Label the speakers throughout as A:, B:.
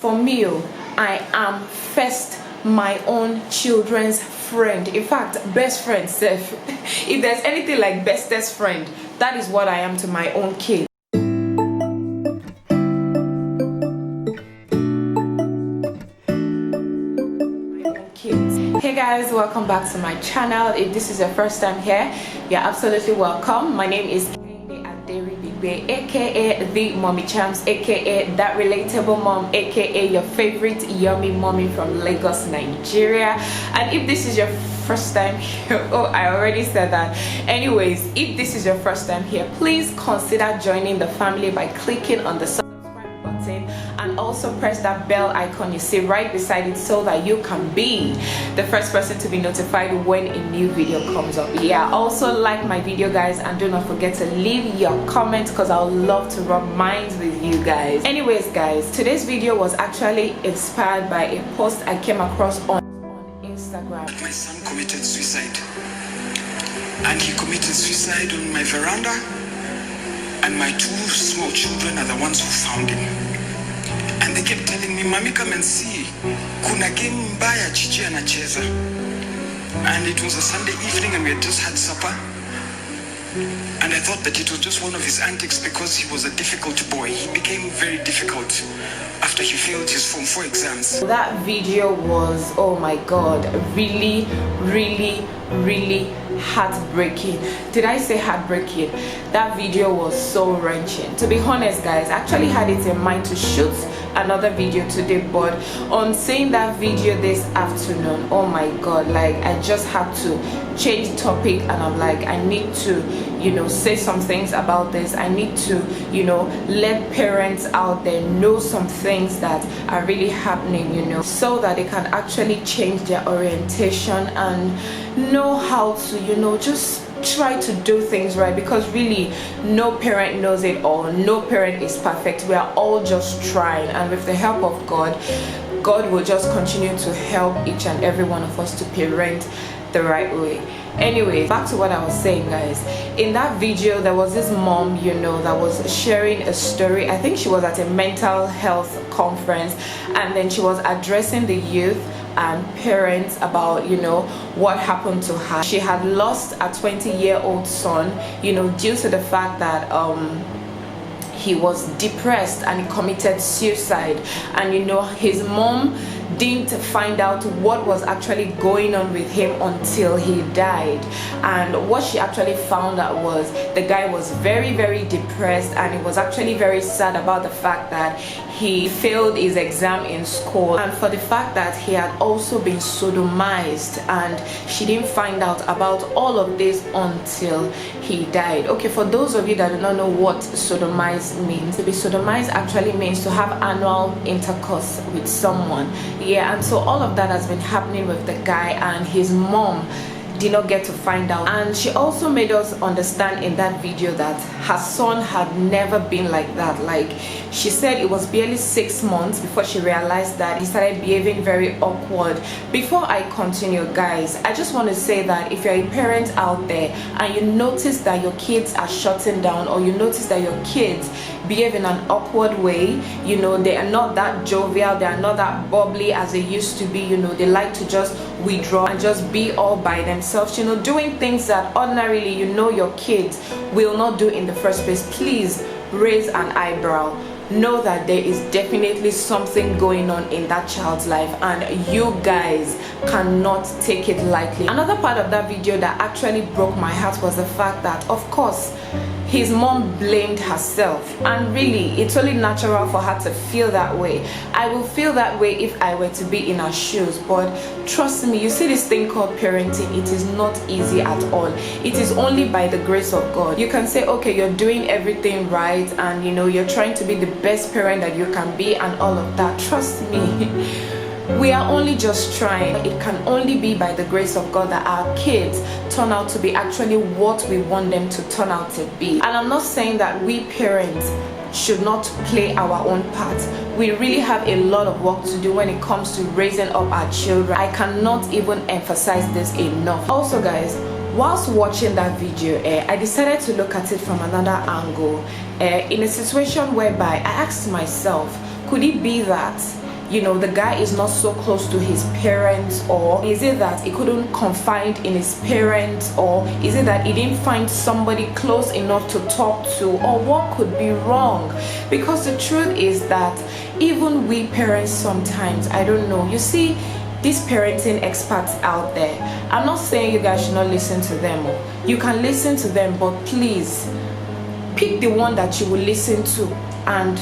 A: For me, I am first my own children's friend. In fact, best friend self. If there's anything like bestest friend, that is what I am to my own kids. Hey guys, welcome back to my channel. If this is your first time here, you're absolutely welcome. My name is aka the Mommy Champs, aka that relatable mom, aka your favorite yummy mommy from Lagos, Nigeria. And if this is your first time here, oh, I already said that. Anyways, if this is your first time here, please consider joining the family by clicking on the subscribe button and also press that bell icon you see right beside it so that you can be the first person to be notified when a new video comes up. Yeah, also like my video guys, and do not forget to leave your comments because I would love to rub minds with you guys. Anyways guys, today's video was actually inspired by a post I came across on Instagram.
B: My son committed suicide, and he committed suicide on my veranda, and my two small children are the ones who found him. And they kept telling me, "Mommy, come and see. Kuna game mbaya chichi anacheza." And it was a Sunday evening and we had just had supper. And I thought that it was just one of his antics because he was a difficult boy. He became very difficult after he failed his Form 4 exams.
A: That video was, oh my god, really heartbreaking. Did I say heartbreaking? That video was so wrenching. To be honest guys, I actually had it in mind to shoot another video today, but on seeing that video this afternoon, oh my god, like I just had to change topic, and I'm like, I need to, you know, say some things about this. I need to, you know, let parents out there know some things that are really happening, you know, so that they can actually change their orientation and know how to, you know, just try to do things right, because really no parent knows it all. No parent is perfect. We are all just trying, and with the help of God will just continue to help each and every one of us to parent the right way. Anyway, back to what I was saying guys. In that video there was this mom, you know, that was sharing a story. I think she was at a mental health conference, and then she was addressing the youth and parents about, you know, what happened to her. She had lost a 20-year-old son, you know, due to the fact that he was depressed and he committed suicide. And you know, his mom didn't find out what was actually going on with him until he died. And what she actually found out was the guy was very depressed, and he was actually very sad about the fact that he failed his exam in school, and for the fact that he had also been sodomized, and she didn't find out about all of this until he died. Okay, for those of you that do not know what sodomized means, to be sodomized actually means to have anal intercourse with someone. Yeah, and so all of that has been happening with the guy, and his mom did not get to find out. And she also made us understand in that video that her son had never been like that. Like she said, it was barely 6 months before she realized that he started behaving very awkward. Before I continue guys, I just want to say that if you're a parent out there and you notice that your kids are shutting down, or you notice that your kids behave in an awkward way, you know, they are not that jovial, they are not that bubbly as they used to be, you know, they like to just withdraw and just be all by themselves, you know, doing things that ordinarily, you know, your kids will not do in the first place, please raise an eyebrow. Know that there is definitely something going on in that child's life, and you guys cannot take it lightly. Another part of that video that actually broke my heart was the fact that, of course, his mom blamed herself, and really it's only natural for her to feel that way. I will feel that way if I were to be in her shoes, but trust me, you see, this thing called parenting, it is not easy at all. It is only by the grace of God. You can say, okay, you're doing everything right, and you know, you're trying to be the best parent that you can be and all of that. Trust me, we are only just trying. It can only be by the grace of God that our kids turn out to be actually what we want them to turn out to be. And I'm not saying that we parents should not play our own part. We really have a lot of work to do when it comes to raising up our children. I cannot even emphasize this enough. Also guys, whilst watching that video, I decided to look at it from another angle, in a situation whereby I asked myself, could it be that the guy is not so close to his parents? Or is it that he couldn't confide in his parents? Or is it that he didn't find somebody close enough to talk to? Or what could be wrong? Because the truth is that even we parents sometimes, I don't know, you see these parenting experts out there, I'm not saying you guys should not listen to them. You can listen to them, but please pick the one that you will listen to and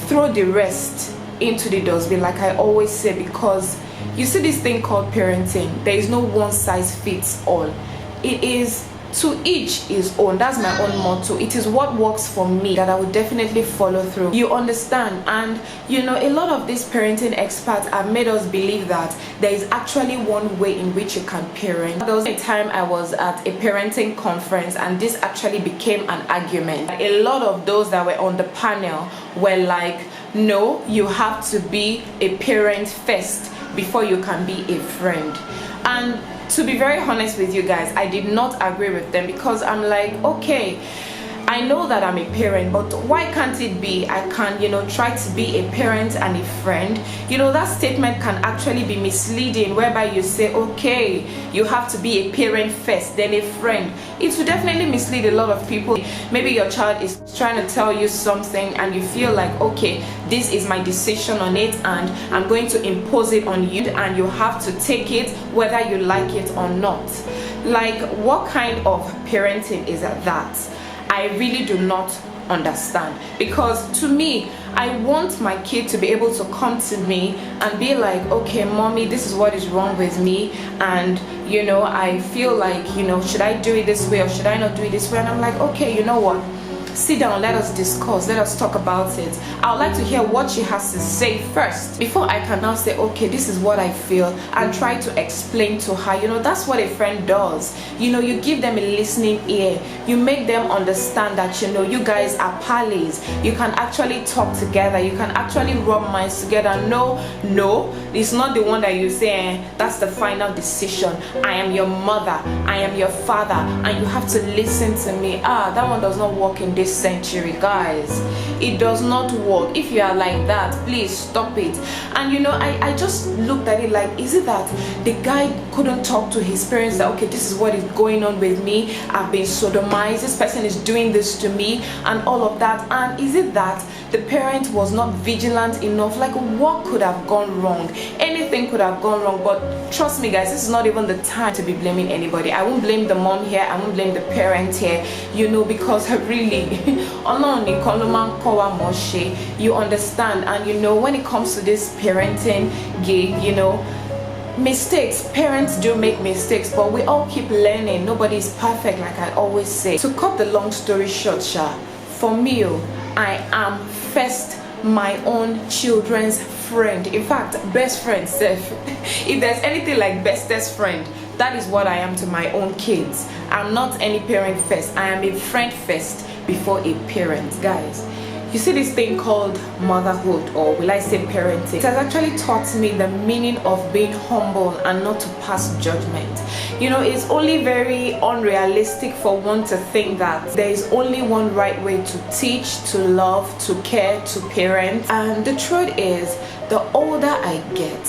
A: throw the rest into the dustbin, like I always say. Because you see this thing called parenting, there is no one size fits all. It is to each his own. That's my own motto. It is what works for me that I would definitely follow through. You understand? And a lot of these parenting experts have made us believe that there is actually one way in which you can parent. There was a time I was at a parenting conference and this actually became an argument. A lot of those that were on the panel were like, no, you have to be a parent first before you can be a friend. And to be very honest with you guys, I did not agree with them, because I'm like, okay, I know that I'm a parent, but why can't it be I can, try to be a parent and a friend? That statement can actually be misleading, whereby you say, okay, you have to be a parent first, then a friend. It will definitely mislead a lot of people. Maybe your child is trying to tell you something and you feel like, okay, this is my decision on it and I'm going to impose it on you, and you have to take it whether you like it or not. Like, what kind of parenting is that? I really do not understand. Because to me, I want my kid to be able to come to me and be like, okay, mommy, this is what is wrong with me, and I feel like, should I do it this way or should I not do it this way? And I'm like, okay, you know what, sit down, let us discuss, let us talk about it. I would like to hear what she has to say first before I can now say, okay, this is what I feel, and try to explain to her. That's what a friend does. You give them a listening ear. You make them understand that you guys are pals. You can actually talk together. You can actually rub minds together. No, it's not the one that you say, that's the final decision. I am your mother, I am your father, and you have to listen to me. That one does not work in this century, guys. It does not work. If you are like that, please stop it. And I just looked at it like, is it that the guy couldn't talk to his parents that, okay, this is what is going on with me, I've been sodomized, this person is doing this to me, and all of that? And is it that the parent was not vigilant enough? Like, what could have gone wrong? Anything could have gone wrong. But trust me, guys, this is not even the time to be blaming anybody. I won't blame the mom here, I won't blame the parent here, because really, you understand. And when it comes to this parenting gig, mistakes, parents do make mistakes, but we all keep learning. Nobody is perfect, like I always say. To cut the long story short, for me, I am first my own children's friend. In fact, best friend, Seth. If there's anything like bestest friend, that is what I am to my own kids. I'm not any parent first, I am a friend first before a parent. Guys, you see this thing called motherhood, or will I say parenting? It has actually taught me the meaning of being humble and not to pass judgment. It's only very unrealistic for one to think that there is only one right way to teach, to love, to care, to parent. And the truth is, the older I get,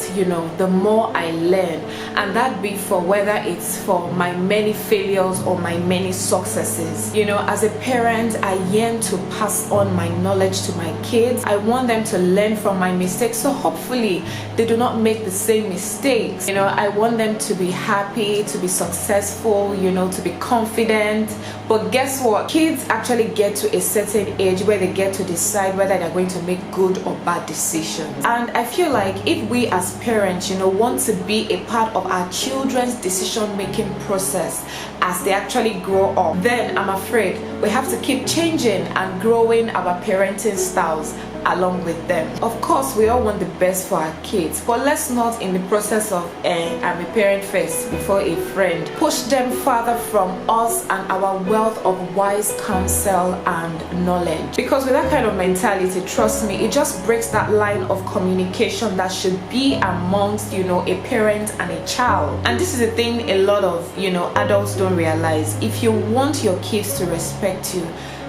A: the more I learn. And that be for whether it's for my many failures or my many successes. As a parent, I yearn to pass on my knowledge to my kids. I want them to learn from my mistakes, so hopefully they do not make the same mistakes. I want them to be happy, to be successful, to be confident. But guess what? Kids actually get to a certain age where they get to decide whether they're going to make good or bad decisions. And I feel like if we as parents, want to be a part of our children's decision-making process as they actually grow up, then I'm afraid we have to keep changing and growing our parenting styles along with them. Of course, we all want the best for our kids, but let's not, in the process of I'm a parent first before a friend, push them further from us and our wealth of wise counsel and knowledge. Because with that kind of mentality, trust me, it just breaks that line of communication that should be amongst a parent and a child. And this is the thing a lot of adults don't realize. If you want your kids to respect you,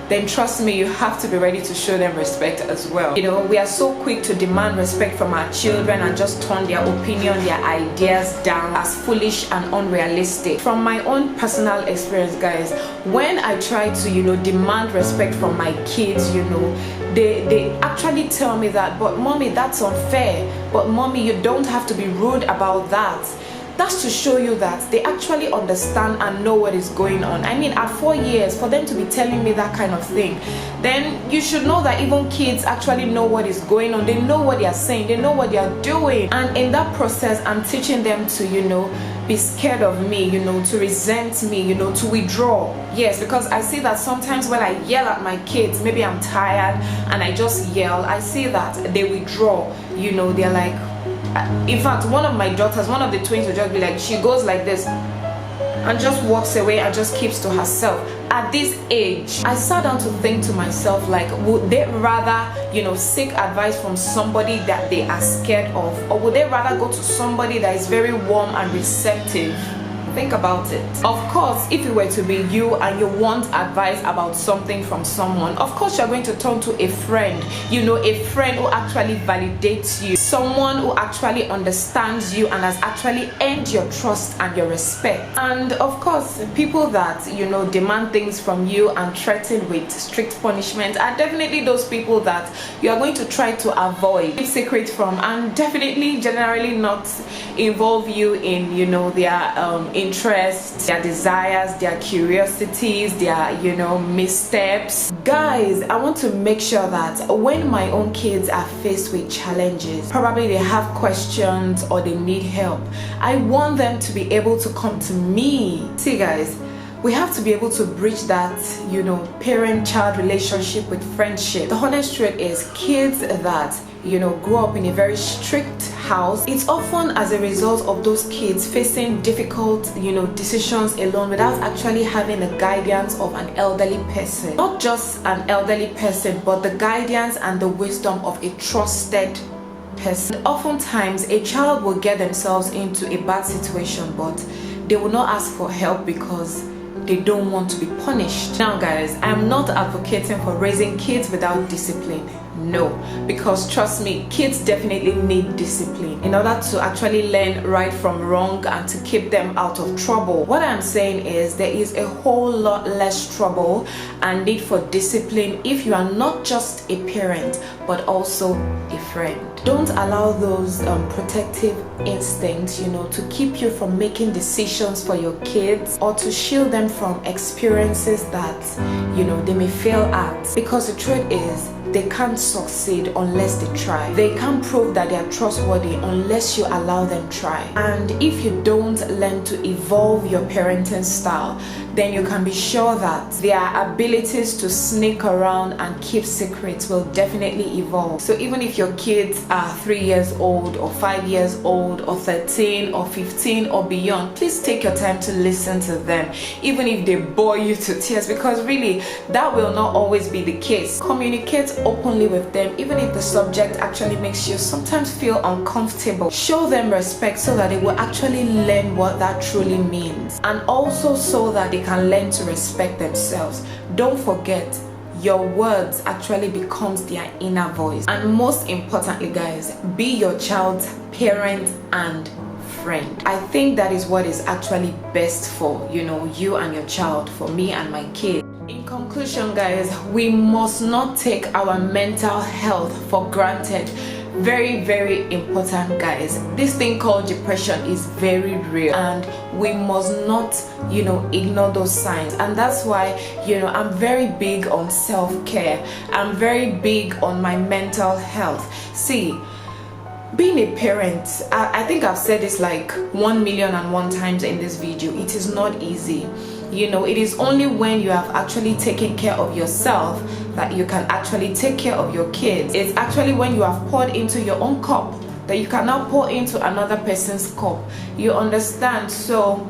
A: then trust me, you have to be ready to show them respect as well. You know, we are so quick to demand respect from our children and just turn their opinion, their ideas down as foolish and unrealistic. From my own personal experience, guys, when I try to, you know, demand respect from my kids, you know, they actually tell me that, but mommy, that's unfair. But mommy, you don't have to be rude about that. That's to show you that they actually understand and know what is going on. I mean, at 4 years, for them to be telling me that kind of thing, then you should know that even kids actually know what is going on. They know what they are saying, they know what they are doing. And in that process, I'm teaching them to, you know, be scared of me, you know, to resent me, you know, to withdraw. Yes, because I see that sometimes when I yell at my kids, maybe I'm tired and I just yell, I see that they withdraw, you know, they're like, in fact, one of my daughters, one of the twins will just be like, she goes like this and just walks away and just keeps to herself. At this age, I sat down to think to myself, like, would they rather, you know, seek advice from somebody that they are scared of, or would they rather go to somebody that is very warm and receptive? Think about it. Of course, if it were to be you and you want advice about something from someone, of course you're going to turn to a friend, you know, a friend who actually validates you, someone who actually understands you and has actually earned your trust and your respect. And of course, people that, you know, demand things from you and threaten with strict punishment are definitely those people that you are going to try to avoid, keep secret from, and definitely generally not involve you in, you know, their interests, their desires, their curiosities, their, you know, missteps. Guys, I want to make sure that when my own kids are faced with challenges, probably they have questions or they need help, I want them to be able to come to me. See guys, we have to be able to bridge that, you know, parent-child relationship with friendship. The honest truth is, kids that, you know, grow up in a very strict house, it's often as a result of those kids facing difficult, you know, decisions alone without actually having the guidance of an elderly person. Not just an elderly person, but the guidance and the wisdom of a trusted person. Oftentimes, a child will get themselves into a bad situation, but they will not ask for help because they don't want to be punished. Now guys, I'm not advocating for raising kids without discipline. No, because trust me, kids definitely need discipline in order to actually learn right from wrong and to keep them out of trouble. What I'm saying is there is a whole lot less trouble and need for discipline if you are not just a parent but also a friend. Don't allow those protective instincts, you know, to keep you from making decisions for your kids or to shield them from experiences that, you know, they may fail at. Because the truth is, they can't succeed unless they try. They can't prove that they are trustworthy unless you allow them try. And if you don't learn to evolve your parenting style, then you can be sure that their abilities to sneak around and keep secrets will definitely evolve. So even if your kids are 3 years old or 5 years old or 13 or 15 or beyond, please take your time to listen to them, even if they bore you to tears, because really that will not always be the case. Communicate openly with them, even if the subject actually makes you sometimes feel uncomfortable. Show them respect so that they will actually learn what that truly means, and also so that they can learn to respect themselves. Don't forget, your words actually becomes their inner voice. And most importantly guys, be your child's parent and friend. I think that is what is actually best for, you know, you and your child, for me and my kid. In conclusion guys, we must not take our mental health for granted. Very, very important guys. This thing called depression is very real and we must not, you know, ignore those signs. And that's why, you know, I'm very big on self-care. I'm very big on my mental health. See, being a parent, I think I've said this like 1,000,001 times in this video, it is not easy. You know, it is only when you have actually taken care of yourself that you can actually take care of your kids. It's actually when you have poured into your own cup that you can now pour into another person's cup. You understand? So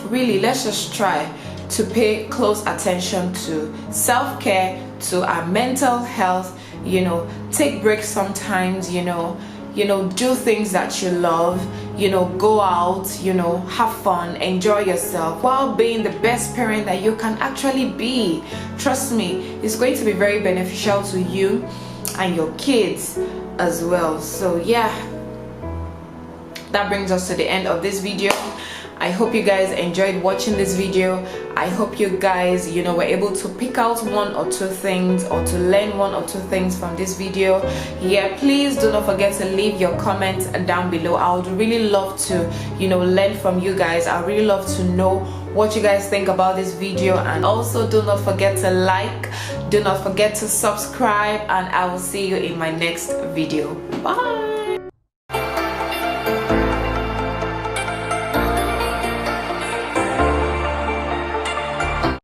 A: really, let's just try to pay close attention to self-care, to our mental health, you know, take breaks sometimes, you know, you know, do things that you love, you know, go out, you know, have fun, enjoy yourself while being the best parent that you can actually be. Trust me, it's going to be very beneficial to you and your kids as well. So yeah, that brings us to the end of this video. I hope you guys enjoyed watching this video. I hope you guys, you know, were able to pick out one or two things or to learn one or two things from this video. Yeah, please do not forget to leave your comments down below. I would really love to, you know, learn from you guys. I really love to know what you guys think about this video. And also do not forget to like, do not forget to subscribe, and I will see you in my next video. Bye.